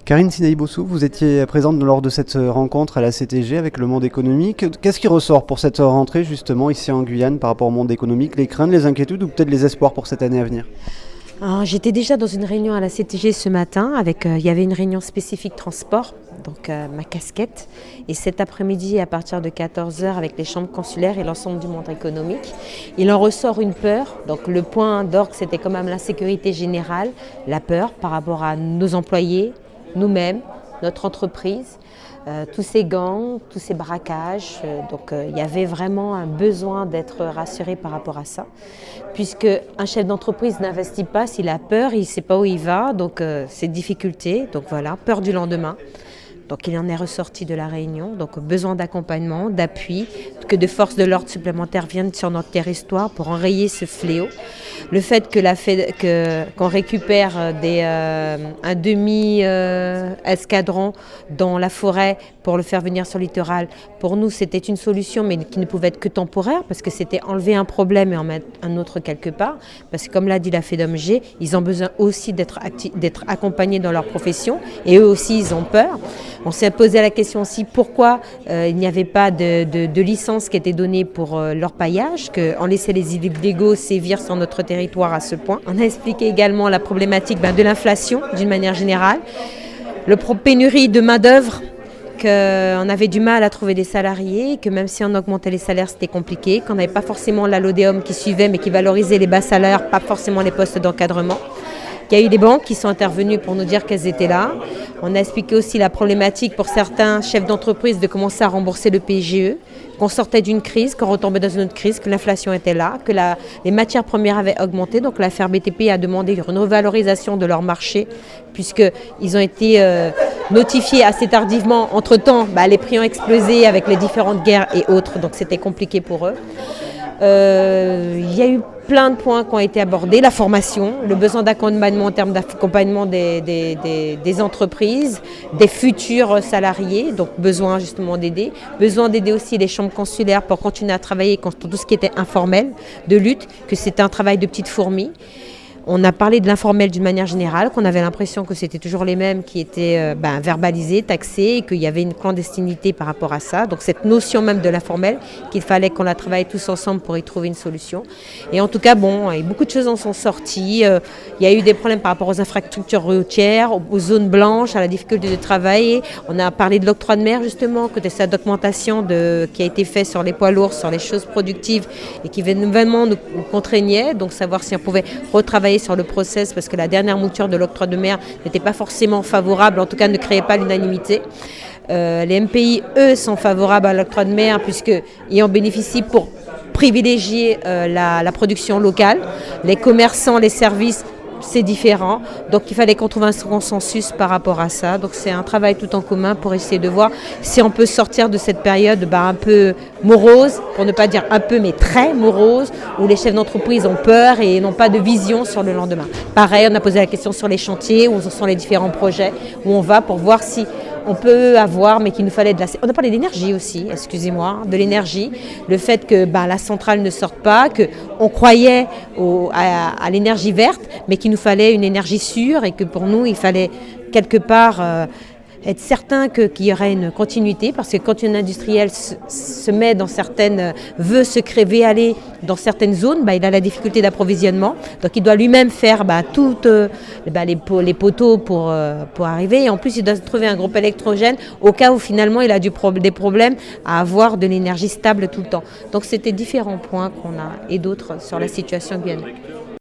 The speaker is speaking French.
Karine Sinaï-Bossou, vous étiez présente lors de cette rencontre à la CTG avec le monde économique. Qu'est-ce qui ressort pour cette rentrée justement ici en Guyane par rapport au monde économique? Les craintes, les inquiétudes ou peut-être les espoirs pour cette année à venir? Alors, j'étais déjà dans une réunion à la CTG ce matin, il y avait une réunion spécifique transport, donc ma casquette. Et cet après-midi, à partir de 14 heures, avec les chambres consulaires et l'ensemble du monde économique, il en ressort une peur. Donc le point d'orgue, c'était quand même la sécurité générale, la peur par rapport à nos employés, nous-mêmes, notre entreprise. Tous ces gangs, tous ces braquages, il y avait vraiment un besoin d'être rassuré par rapport à ça, puisque un chef d'entreprise n'investit pas s'il a peur, il ne sait pas où il va, c'est difficulté, donc voilà, peur du lendemain. Donc il en est ressorti de la réunion, donc besoin d'accompagnement, d'appui, que de forces de l'ordre supplémentaires viennent sur notre territoire pour enrayer ce fléau. Le fait qu'on récupère un demi-escadron dans la forêt pour le faire venir sur le littoral, pour nous c'était une solution mais qui ne pouvait être que temporaire parce que c'était enlever un problème et en mettre un autre quelque part. Parce que comme l'a dit la FEDOMG, ils ont besoin aussi d'être accompagnés dans leur profession et eux aussi ils ont peur. On s'est posé la question aussi pourquoi il n'y avait pas de licence qui était donnée pour leur paillage, qu'on laissait les illégaux sévir sur notre territoire à ce point. On a expliqué également la problématique de l'inflation d'une manière générale, le pénurie de main-d'œuvre, qu'on avait du mal à trouver des salariés, que même si on augmentait les salaires, c'était compliqué, qu'on n'avait pas forcément la LODEOM qui suivait, mais qui valorisait les bas salaires, pas forcément les postes d'encadrement. Il y a eu des banques qui sont intervenues pour nous dire qu'elles étaient là. On a expliqué aussi la problématique pour certains chefs d'entreprise de commencer à rembourser le PGE, qu'on sortait d'une crise, qu'on retombait dans une autre crise, que l'inflation était là, que les matières premières avaient augmenté. Donc la FRBTP a demandé une revalorisation de leur marché puisqu'ils ont été notifiés assez tardivement. Entre-temps, les prix ont explosé avec les différentes guerres et autres, donc c'était compliqué pour eux. Il y a eu plein de points qui ont été abordés, la formation, le besoin d'accompagnement en termes d'accompagnement des entreprises, des futurs salariés, donc besoin justement d'aider aussi les chambres consulaires pour continuer à travailler contre tout ce qui était informel de lutte, que c'était un travail de petites fourmis. On a parlé de l'informel d'une manière générale, qu'on avait l'impression que c'était toujours les mêmes qui étaient verbalisés, taxés, et qu'il y avait une clandestinité par rapport à ça. Donc cette notion même de l'informel, qu'il fallait qu'on la travaille tous ensemble pour y trouver une solution. Et en tout cas, beaucoup de choses en sont sorties. Il y a eu des problèmes par rapport aux infrastructures routières, aux zones blanches, à la difficulté de travailler. On a parlé de l'octroi de mer justement, que cette documentation qui a été faite sur les poids lourds, sur les choses productives et qui vraiment nous contraignait. Donc savoir si on pouvait retravailler sur le process parce que la dernière mouture de l'octroi de mer n'était pas forcément favorable, en tout cas ne créait pas l'unanimité. Les MPI, eux, sont favorables à l'octroi de mer puisqu'ils en bénéficient pour privilégier la production locale. Les commerçants, les services, c'est différent. Donc il fallait qu'on trouve un consensus par rapport à ça. Donc c'est un travail tout en commun pour essayer de voir si on peut sortir de cette période un peu morose, pour ne pas dire un peu mais très morose, où les chefs d'entreprise ont peur et n'ont pas de vision sur le lendemain. Pareil, on a posé la question sur les chantiers, où sont les différents projets, où on va pour voir si on peut avoir, mais qu'il nous fallait On a parlé d'énergie aussi, excusez-moi, de l'énergie. Le fait que la centrale ne sorte pas, qu'on croyait à l'énergie verte, mais qu'il nous fallait une énergie sûre et que pour nous, il fallait quelque part être certain qu'il y aurait une continuité, parce que quand un industriel se met dans veut se créer aller dans certaines zones, il a la difficulté d'approvisionnement. Donc il doit lui-même faire toutes les poteaux pour arriver. Et en plus, il doit trouver un groupe électrogène au cas où finalement il a des problèmes à avoir de l'énergie stable tout le temps. Donc c'était différents points qu'on a et d'autres sur la situation guyanaise.